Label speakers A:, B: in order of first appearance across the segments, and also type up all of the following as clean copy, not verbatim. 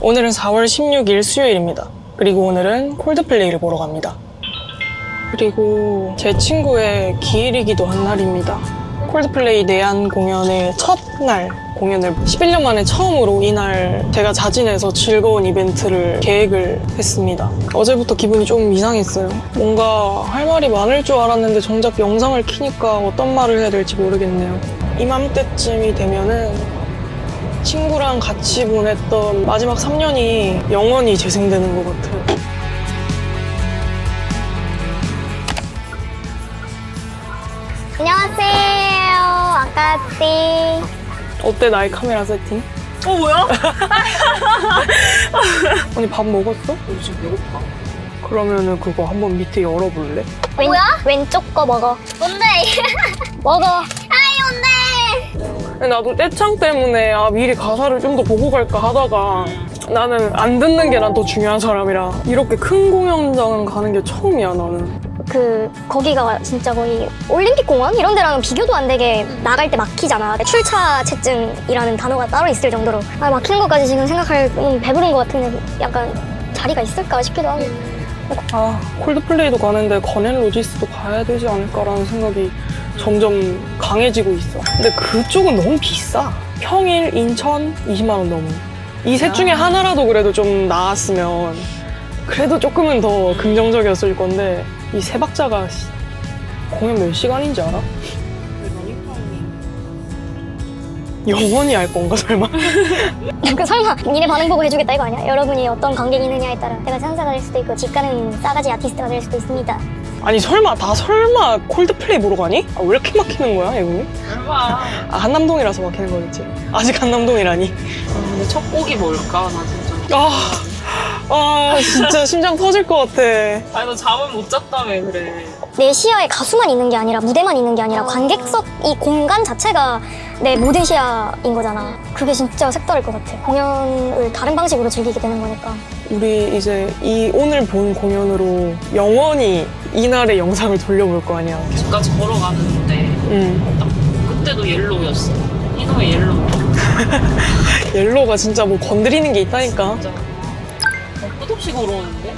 A: 오늘은 4월 16일 수요일입니다. 그리고 오늘은 콜드플레이를 보러 갑니다. 그리고 제 친구의 기일이기도 한 날입니다. 콜드플레이 내한 공연의 첫날 공연을 11년 만에 처음으로 이날 제가 자진해서 즐거운 이벤트를 계획을 했습니다. 어제부터 기분이 좀 이상했어요. 뭔가 할 말이 많을 줄 알았는데 정작 영상을 키니까 어떤 말을 해야 될지 모르겠네요. 이맘때쯤이 되면은 친구랑 같이 보냈던 마지막 3년이 영원히 재생되는 것 같아요.
B: 안녕하세요, 아까띠.
A: 어때 나의 카메라 세팅?
C: 뭐야?
A: 언니 밥 먹었어?
C: 지금 배고파.
A: 그러면은 그거 한번 밑에 열어볼래?
B: 뭐야? 왼쪽 거 먹어. 뭔데? 먹어. 아이, 뭔데?
A: 나도 떼창 때문에 미리 가사를 좀 더 보고 갈까 하다가 나는 안 듣는 게 난 더 중요한 사람이라 이렇게 큰 공연장은 가는 게 처음이야 나는.
B: 거기가 진짜 거의 올림픽 공원? 이런 데랑은 비교도 안 되게 나갈 때 막히잖아. 출차체증이라는 단어가 따로 있을 정도로. 막히는 것까지 지금 생각할 배부른 것 같은데 약간 자리가 있을까 싶기도 하고.
A: 콜드플레이도 가는데 건앤로지스도 가야 되지 않을까라는 생각이 점점 강해지고 있어. 근데 그쪽은 너무 비싸. 평일, 인천 20만 원 넘어. 이 셋 중에 하나라도 그래도 좀 나았으면 그래도 조금은 더 긍정적이었을 건데 이 세 박자가 공연 몇 시간인지 알아? 영원히 할 건가 설마?
B: 설마 니네 반응 보고 해주겠다 이거 아니야? 여러분이 어떤 관객이느냐에 따라 내가 찬사가 될 수도 있고 집 가는 싸가지 아티스트가 될 수도 있습니다.
A: 아니 설마 콜드플레이 보러 가니? 왜 이렇게 막히는 거야 여기?
C: 설마.
A: 한남동이라서 막히는 거겠지. 아직 한남동이라니.
C: 근데 첫 곡이 뭘까? 나 진짜.
A: 진짜 심장 터질 것 같아.
C: 아니 너 잠을 못 잤다며 그래.
B: 내 시야에 가수만 있는 게 아니라 무대만 있는 게 아니라 관객석 이 공간 자체가 내 모든 시야인 거잖아. 그게 진짜 색다를 것 같아. 공연을 다른 방식으로 즐기게 되는 거니까.
A: 우리 이제 이 오늘 본 공연으로 영원히 이날의 영상을 돌려볼 거 아니야.
C: 집까지 걸어가는데 딱 그때도 옐로우였어. 이놈의 옐로우.
A: 옐로우가 진짜 뭐 건드리는 게 있다니까.
C: 진짜. 끝없이 걸어오는데?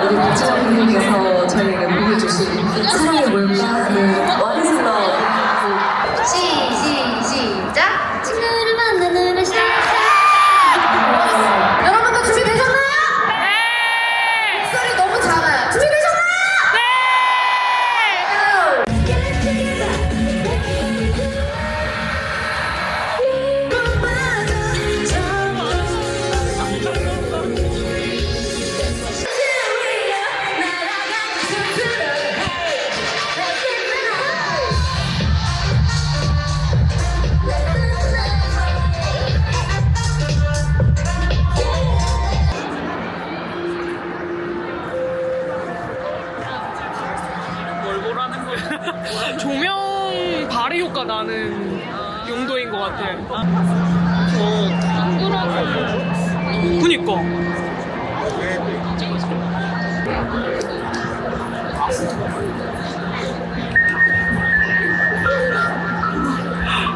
D: 우리 박지원님께서 저희에게 보여주신 사랑의 뭘까? What is love?
E: 시작! 친구를 만나는 시작! 여러분도 준비되셨나요? 네! 목소리 너무 작아요. 준비되셨나요?
C: 뭘 보라는 거야?
A: 조명 발휘 효과 나는 용도인 것 같아.
C: 저 탕구라는
A: 그니까.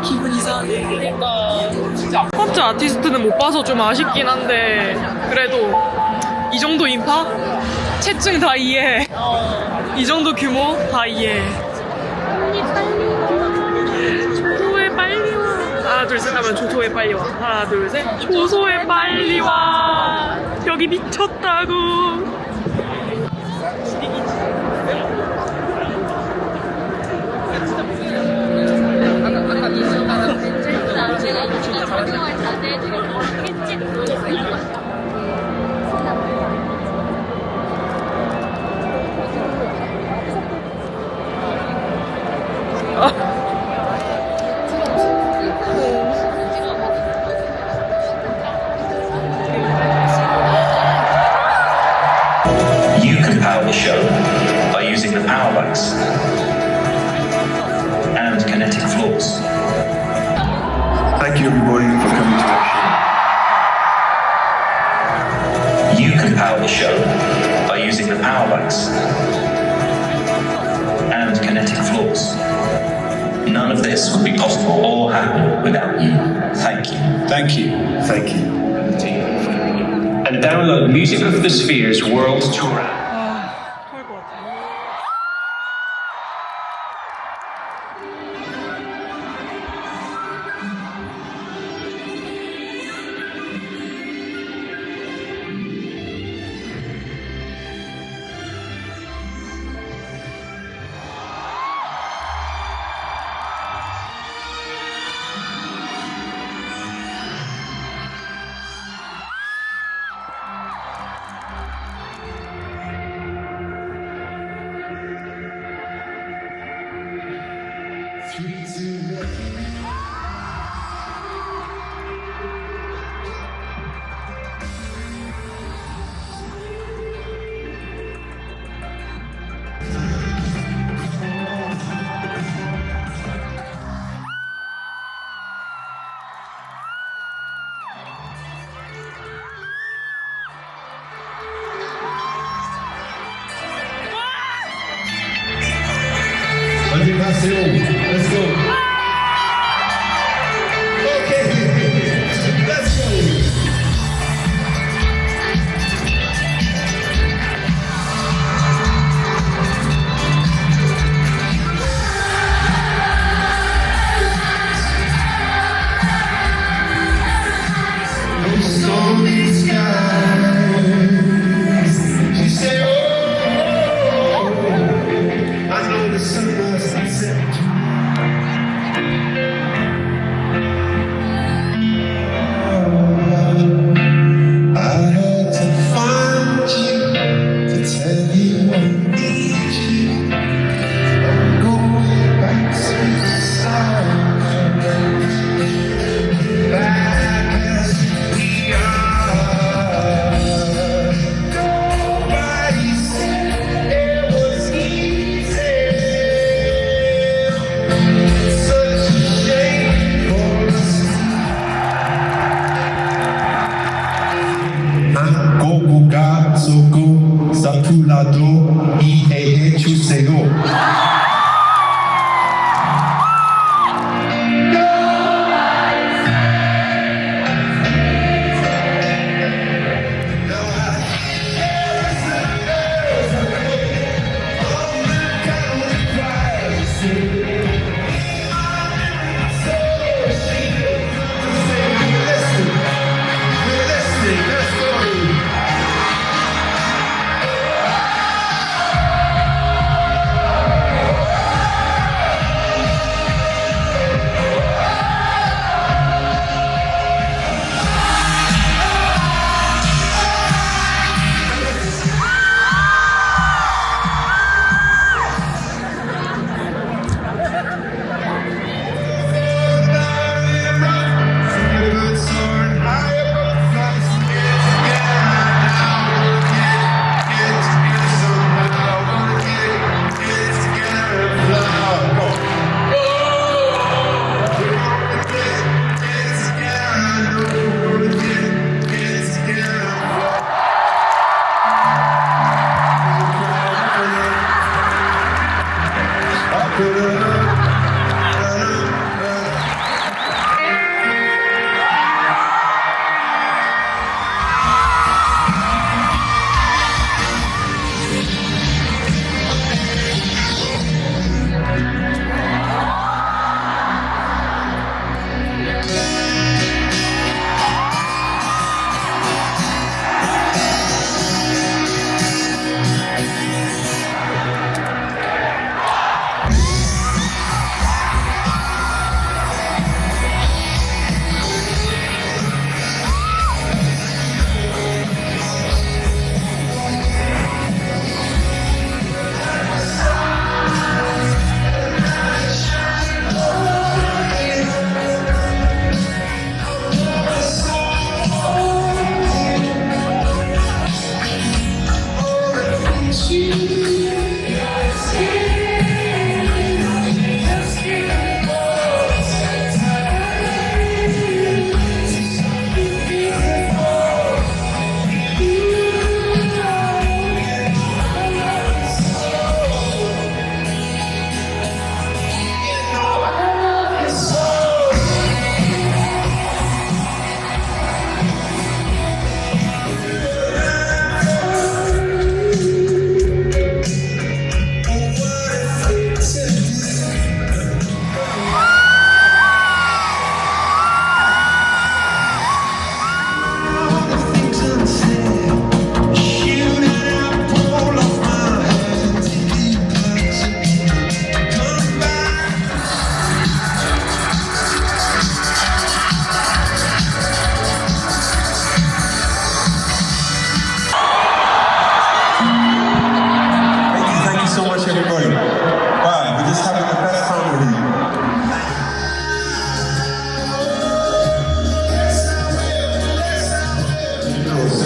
A: 기분 이상해.
C: 그러니까 진짜
A: 팝즈 아티스트는 못 봐서 좀 아쉽긴 한데 그래도 이 정도 인파? 채증 다 이해해. 이 정도 규모 다 이해해. 조소에 빨리 와. 하나 둘 셋 하면 조소에 빨리 와. 하나 둘 셋. 조소에 빨리 와. 여기 미쳤다고.
F: show by using the power bikes and kinetic floors.
G: Thank you everybody for coming to our show.
F: You can power the show by using the power bikes and kinetic floors. None of this would be possible or happen without you. Thank you.
G: Thank you. Thank you.
F: And download Music of the Spheres World Tour app.
A: 토할 것 같아.
G: Let's go. Okay, let's go. No stormy skies. She said, oh, I know the sun must set. I had to find you to tell you I need you. I'm going back to the start. Back as we are. Nobody said it was easy. Such a shame for us. 고고가 쏘고 사투라도 이해해 주세요. Let's go.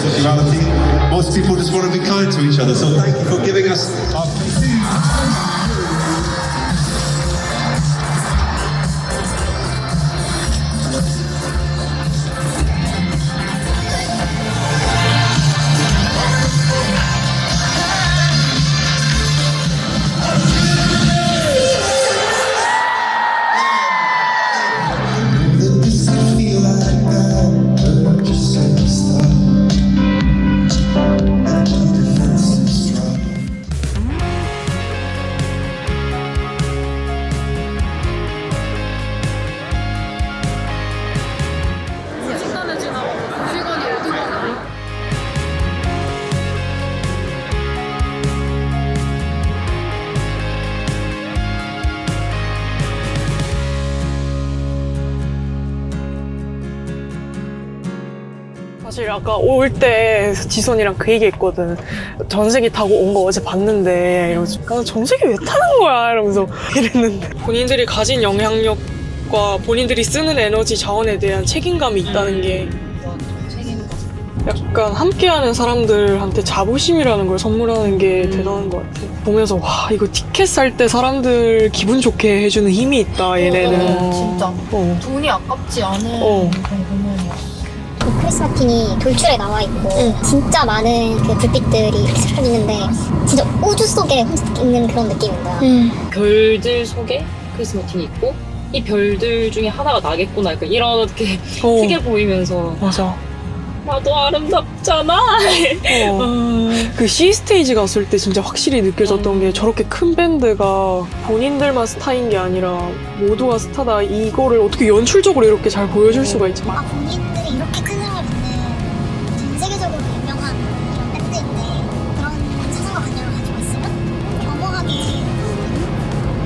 G: sexuality. Most people just want to be kind to each other. So thank you for giving us our This I feel like now, but I'm just at the start. And my defense is strong.
C: 시간을 지나고 그 시간이 어디 가나?
A: 사실 아까 올 때 지선이랑 그 얘기했거든. 전세기 타고 온 거 어제 봤는데 이러면서 아, 전세기 왜 타는 거야 이러면서 이랬는데 본인들이 가진 영향력과 본인들이 쓰는 에너지 자원에 대한 책임감이 있다는 게 약간 함께하는 사람들한테 자부심이라는 걸 선물하는 게 대단한 것 같아. 보면서 와 이거 티켓 살 때 사람들 기분 좋게 해주는 힘이 있다 얘네는.
H: 진짜
A: 어.
H: 돈이 아깝지 않은
A: 어.
H: 그런 공연이었어.
B: 그 크리스 마틴이 돌출에 나와 있고 진짜 많은 그 불빛들이 이렇게 쫙 있는데 진짜 우주 속에 혼자 있는 그런 느낌인 거야.
C: 별들 속에 크리스 마틴이 있고 이 별들 중에 하나가 나겠구나 약간 이렇게
A: 어.
C: 크게 보이면서
A: 맞아.
C: 나도 아름답잖아.
A: 그 C 스테이지 갔을 때 진짜 확실히 느껴졌던 게 저렇게 큰 밴드가 본인들만 스타인 게 아니라 모두가 스타다 이거를 어떻게 연출적으로 이렇게 잘 보여줄 수가 있지.
B: 아, 본인들이 이렇게 큰 사랑을 받는 전 세계적으로 유명한 이런 밴드인데 그런 사상과 관념을 가지고 있으면 겸허하게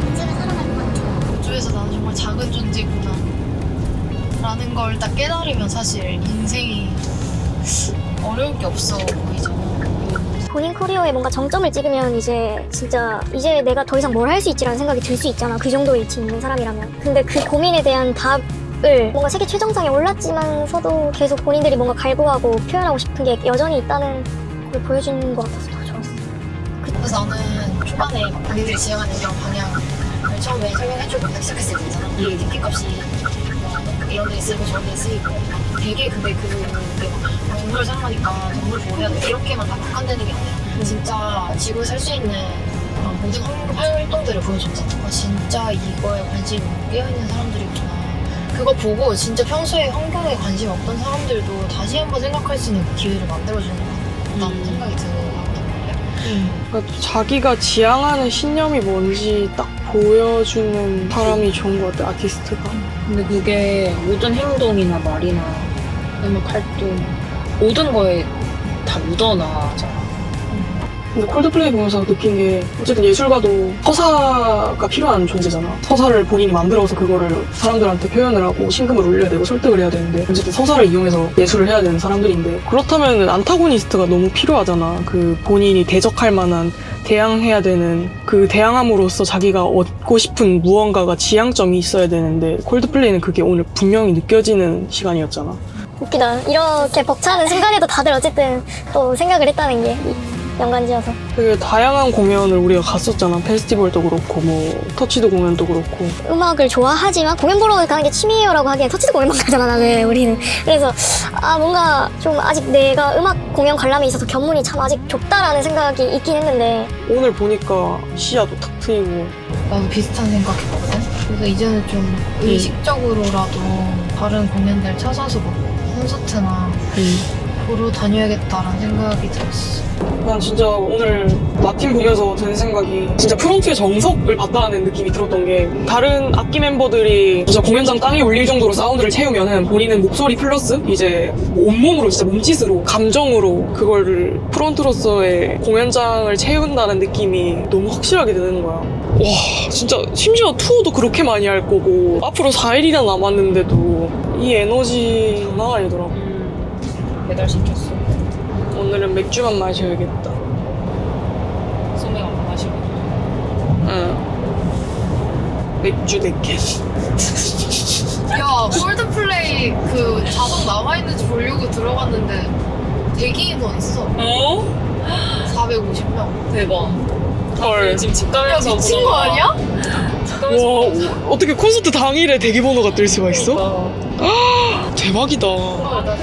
B: 인생을 살아갈 것 같아요.
H: 우주에서 나는 정말 작은 존재구나 라는 걸 딱 깨달으면 사실 인생이 어려울 게 없어 보이잖아.
B: 본인 커리어에 뭔가 정점을 찍으면 이제 진짜 이제 내가 더 이상 뭘 할 수 있지라는 생각이 들 수 있잖아. 그 정도의 위치에 있는 사람이라면. 근데 그 고민에 대한 답을 뭔가 세계 최정상에 올랐지만서도 계속 본인들이 뭔가 갈구하고 표현하고 싶은 게 여전히 있다는 걸 보여주는 것 같아서 더 좋았어.
H: 그래서 나는 초반에 본인들이 지향하는 이런 방향을 처음에 설명해주고 시작했을 때 있잖아. 이 티켓값이 뭐 이런 데 쓰이고 저런 데 쓰이고 되게 근데 그게 막 동물을 사랑하니까 동물 보호해야 돼 이렇게만 다 국한되는 게 아니라 진짜 지구에 살 수 있는 모든 활동들을 보여줬잖아. 진짜 이거에 관심이 깨어있는 사람들이구나. 그거 보고 진짜 평소에 환경에 관심 없던 사람들도 다시 한번 생각할 수 있는 기회를 만들어주는 것 같다는 생각이 드는
A: 그러니까 자기가 지향하는 신념이 뭔지 딱 보여주는 사람이 좋은 것 같아, 아티스트가.
C: 근데 그게 모든 행동이나 말이나 음악 활동 모든 거에 다 묻어나잖아.
A: 근데 콜드플레이 보면서 느낀 게 어쨌든 예술가도 서사가 필요한 존재잖아. 서사를 본인이 만들어서 그거를 사람들한테 표현을 하고 신금을 울려야 되고 설득을 해야 되는데 어쨌든 서사를 이용해서 예술을 해야 되는 사람들인데 그렇다면 안타고니스트가 너무 필요하잖아. 그 본인이 대적할 만한 대항해야 되는 그 대항함으로써 자기가 얻고 싶은 무언가가 지향점이 있어야 되는데 콜드플레이는 그게 오늘 분명히 느껴지는 시간이었잖아.
B: 웃기다. 이렇게 벅차는 순간에도 다들 어쨌든 또 생각을 했다는 게 연관지어서.
A: 되게 다양한 공연을 우리가 갔었잖아. 페스티벌도 그렇고 뭐 터치드 공연도 그렇고.
B: 음악을 좋아하지만 공연 보러 가는 게 취미예요라고 하기엔 터치드 공연만 가잖아 나는 우리는. 그래서 아 뭔가 좀 아직 내가 음악 공연 관람에 있어서 견문이 참 아직 좁다라는 생각이 있긴 했는데
A: 오늘 보니까 시야도 탁 트이고.
H: 나도 비슷한 생각했거든. 그래서 이제는 좀 의식적으로라도 다른 공연들 찾아서 뭐 콘서트나 보러 다녀야겠다라는 생각이 들었어.
A: 난 진짜 오늘 라틴 보면서 드는 생각이 진짜 프론트의 정석을 봤다는 느낌이 들었던 게 다른 악기 멤버들이 진짜 공연장 땅에 울릴 정도로 사운드를 채우면은 본인은 목소리 플러스 이제 온몸으로 진짜 몸짓으로 감정으로 그거를 프론트로서의 공연장을 채운다는 느낌이 너무 확실하게 드는 거야. 와 진짜 심지어 투어도 그렇게 많이 할 거고 앞으로 4일이나 남았는데도 이 에너지 장난 아니더라고.
C: 배달 시켰어.
A: 오늘은 맥주만 마셔야겠다.
C: 소맥 안 마시고.
A: 응. 맥주 4캔.
H: 야, 콜드플레이 그 자석 남아있는지 보려고 들어갔는데 대기인원 있어.
A: 어?
H: 450명.
C: 대박.
A: 헐.
C: 지금 집 가면서
H: 미친 거 아니야?
A: 와, 어떻게 콘서트 당일에 대기번호가 뜰 수가 있어? 대박이다.
H: 나